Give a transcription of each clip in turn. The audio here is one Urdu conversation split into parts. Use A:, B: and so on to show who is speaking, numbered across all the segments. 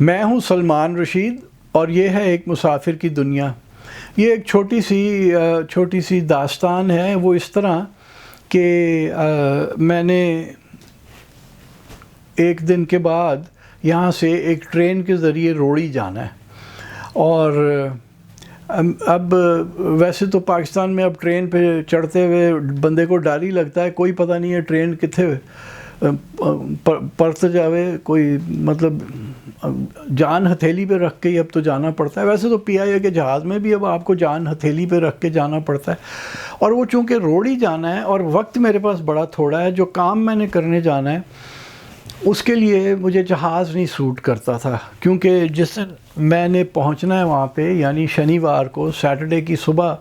A: میں ہوں سلمان رشید اور یہ ہے ایک مسافر کی دنیا۔ یہ ایک چھوٹی سی داستان ہے، وہ اس طرح کہ میں نے ایک دن کے بعد یہاں سے ایک ٹرین کے ذریعے روڑی جانا ہے، اور اب ویسے تو پاکستان میں اب ٹرین پہ چڑھتے ہوئے بندے کو ڈر ہی لگتا ہے، کوئی پتہ نہیں ہے ٹرین کتنے پرت جاوے، کوئی مطلب جان ہتھیلی پہ رکھ کے ہی اب تو جانا پڑتا ہے۔ ویسے تو پی آئی اے کے جہاز میں بھی اب آپ کو جان ہتھیلی پہ رکھ کے جانا پڑتا ہے، اور وہ چونکہ روڑی جانا ہے اور وقت میرے پاس بڑا تھوڑا ہے، جو کام میں نے کرنے جانا ہے اس کے لیے مجھے جہاز نہیں سوٹ کرتا تھا، کیونکہ جس دن میں نے پہنچنا ہے وہاں پہ یعنی شنیوار کو، سیٹرڈے کی صبح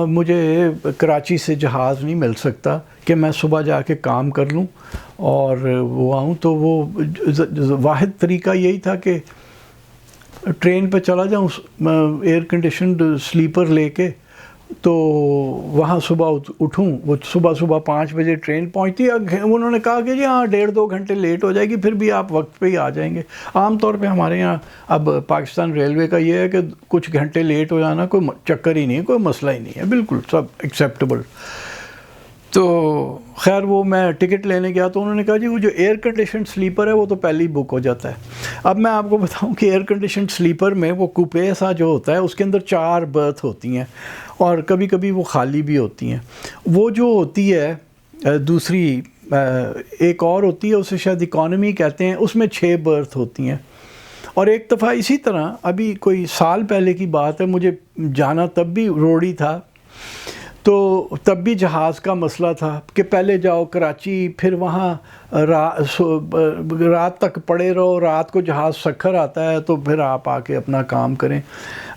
A: مجھے کراچی سے جہاز نہیں مل سکتا کہ میں صبح جا کے کام کر لوں اور وہ آؤں۔ تو وہ واحد طریقہ یہی تھا کہ ٹرین پہ چلا جاؤں ایئر کنڈیشنڈ سلیپر لے کے، تو وہاں صبح اٹھوں۔ وہ صبح 5 بجے ٹرین پہنچتی ہے، انہوں نے کہا کہ جی ہاں 1.5-2 گھنٹے لیٹ ہو جائے گی، پھر بھی آپ وقت پہ ہی آ جائیں گے۔ عام طور پہ ہمارے یہاں اب پاکستان ریلوے کا یہ ہے کہ کچھ گھنٹے لیٹ ہو جانا کوئی چکر ہی نہیں ہے، کوئی مسئلہ ہی نہیں ہے، بالکل سب ایکسیپٹیبل۔ تو خیر وہ میں ٹکٹ لینے گیا تو انہوں نے کہا جی وہ جو ایئر کنڈیشنڈ سلیپر ہے وہ تو پہلے ہی بک ہو جاتا ہے۔ اب میں آپ کو بتاؤں کہ ایئر کنڈیشنڈ سلیپر میں وہ کوپے سا جو ہوتا ہے اس کے اندر 4 برتھ ہوتی ہیں، اور کبھی کبھی وہ خالی بھی ہوتی ہیں۔ وہ جو ہوتی ہے دوسری ایک اور ہوتی ہے، اسے شاید اکانومی کہتے ہیں، اس میں 6 برتھ ہوتی ہیں۔ اور ایک دفعہ اسی طرح ابھی کوئی سال پہلے کی بات ہے، مجھے جانا تب بھی روڑی تھا، تو تب بھی جہاز کا مسئلہ تھا کہ پہلے جاؤ کراچی، پھر وہاں رات تک پڑے رہو، رات کو جہاز سکھر آتا ہے تو پھر آپ آ کے اپنا کام کریں۔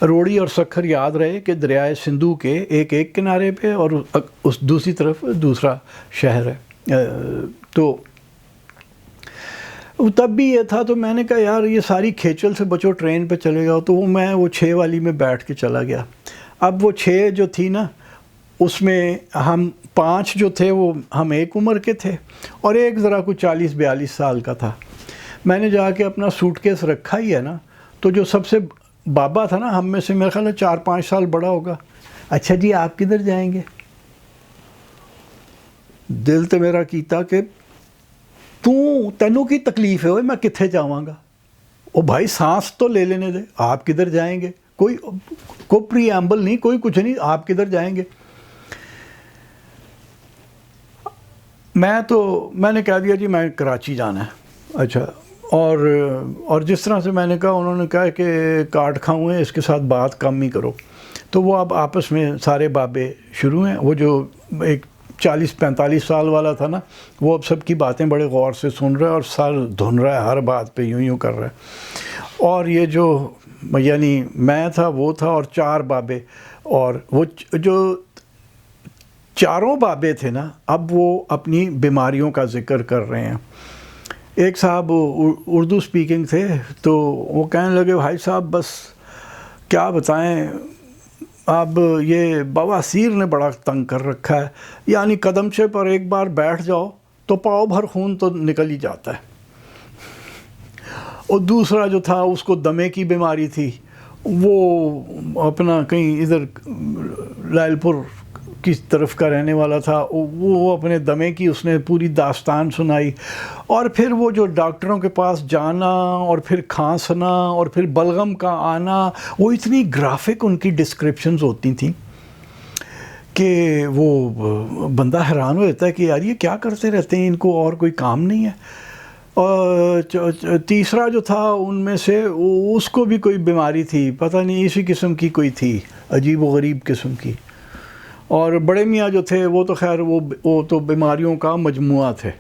A: روڑی اور سکھر یاد رہے کہ دریائے سندھو کے ایک کنارے پہ اور اس دوسری طرف دوسرا شہر ہے۔ تو تب بھی یہ تھا، تو میں نے کہا یار یہ ساری کھیچل سے بچو، ٹرین پہ چلے جاؤ۔ تو میں وہ 6 والی میں بیٹھ کے چلا گیا۔ اب وہ 6 جو تھی نا، اس میں ہم 5 جو تھے وہ ہم ایک عمر کے تھے، اور ایک ذرا کوئی 40-42 سال کا تھا۔ میں نے جا کے اپنا سوٹ کیس رکھا ہی ہے نا، تو جو سب سے بابا تھا نا ہم میں سے، میرے خیال ہے 4-5 سال بڑا ہوگا، اچھا جی آپ کدھر جائیں گے؟ دل تو میرا کیتا کہ تینوں کی تکلیف ہے، میں کتھے جاواں گا؟ او بھائی سانس تو لے لینے دے، آپ کدھر جائیں گے؟ کوئی پری ایمبل نہیں، کوئی کچھ نہیں، آپ کدھر جائیں گے؟ میں نے کہہ دیا جی میں کراچی جانا ہے۔ اچھا، اور جس طرح سے میں نے کہا، انہوں نے کہا کہ کاٹ کھاؤں ہے، اس کے ساتھ بات کم ہی کرو۔ تو وہ اب آپس میں سارے بابے شروع ہیں، وہ جو ایک 40-45 سال والا تھا نا، وہ اب سب کی باتیں بڑے غور سے سن رہا ہے اور سر دھن رہا ہے، ہر بات پہ یوں کر رہا ہے۔ اور یہ جو یعنی میں تھا، وہ تھا، اور 4 بابے، اور وہ جو 4 بابے تھے نا، اب وہ اپنی بیماریوں کا ذکر کر رہے ہیں۔ ایک صاحب اردو سپیکنگ تھے، تو وہ کہنے لگے بھائی صاحب بس کیا بتائیں، اب یہ بواسیر نے بڑا تنگ کر رکھا ہے، یعنی قدمچے پر ایک بار بیٹھ جاؤ تو پاؤ بھر خون تو نکل ہی جاتا ہے۔ اور دوسرا جو تھا اس کو دمے کی بیماری تھی، وہ اپنا کہیں ادھر لائل پور کی طرف کا رہنے والا تھا، وہ اپنے دمے کی اس نے پوری داستان سنائی۔ اور پھر وہ جو ڈاکٹروں کے پاس جانا اور پھر کھانسنا اور پھر بلغم کا آنا، وہ اتنی گرافک ان کی ڈسکرپشنز ہوتی تھیں کہ وہ بندہ حیران ہو جاتا ہے کہ یار یہ کیا کرتے رہتے ہیں، ان کو اور کوئی کام نہیں ہے۔ اور تیسرا جو تھا ان میں سے، اس کو بھی کوئی بیماری تھی، پتہ نہیں اسی قسم کی کوئی تھی، عجیب و غریب قسم کی۔ اور بڑے میاں جو تھے وہ تو خیر وہ تو بیماریوں کا مجموعہ تھے،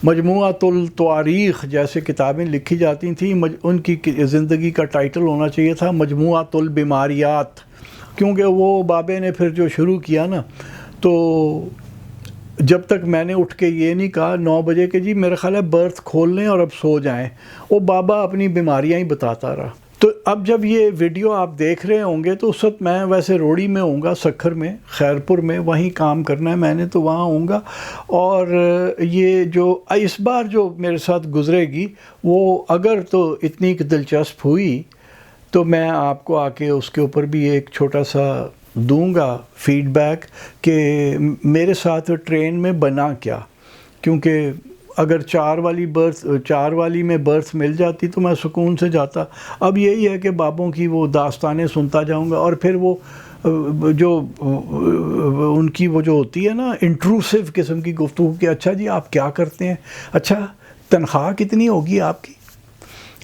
A: مجموعۃ التواریخ جیسے کتابیں لکھی جاتی تھیں، ان کی زندگی کا ٹائٹل ہونا چاہیے تھا مجموعۃ البیماریات، کیونکہ وہ بابے نے پھر جو شروع کیا نا، تو جب تک میں نے اٹھ کے یہ نہیں کہا 9 بجے کہ جی میرا خیال ہے برتھ کھول لیں اور اب سو جائیں، وہ بابا اپنی بیماریاں ہی بتاتا رہا۔ تو اب جب یہ ویڈیو آپ دیکھ رہے ہوں گے تو اس وقت میں ویسے روڑی میں ہوں گا، سکھر میں، خیرپور میں، وہیں کام کرنا ہے میں نے، تو وہاں ہوں گا. اور یہ جو اس بار جو میرے ساتھ گزرے گی وہ اگر تو اتنی دلچسپ ہوئی تو میں آپ کو آ کے اس کے اوپر بھی ایک چھوٹا سا دوں گا فیڈ بیک کہ میرے ساتھ ٹرین میں بنا کیا. کیونکہ اگر 4 والی میں برتھ مل جاتی تو میں سکون سے جاتا. اب یہی ہے کہ بابوں کی وہ داستانیں سنتا جاؤں گا، اور پھر وہ جو ان کی وہ جو ہوتی ہے نا انٹروسو قسم کی گفتگو کہ اچھا جی آپ کیا کرتے ہیں، اچھا تنخواہ کتنی ہوگی آپ کی،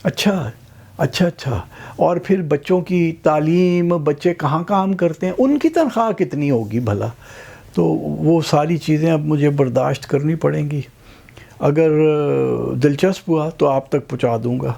A: اچھا اچھا اچھا، اور پھر بچوں کی تعلیم، بچے کہاں کام کرتے ہیں، ان کی تنخواہ کتنی ہوگی بھلا. تو وہ ساری چیزیں اب مجھے برداشت کرنی پڑیں گی. اگر دلچسپ ہوا تو آپ تک پہنچا دوں گا.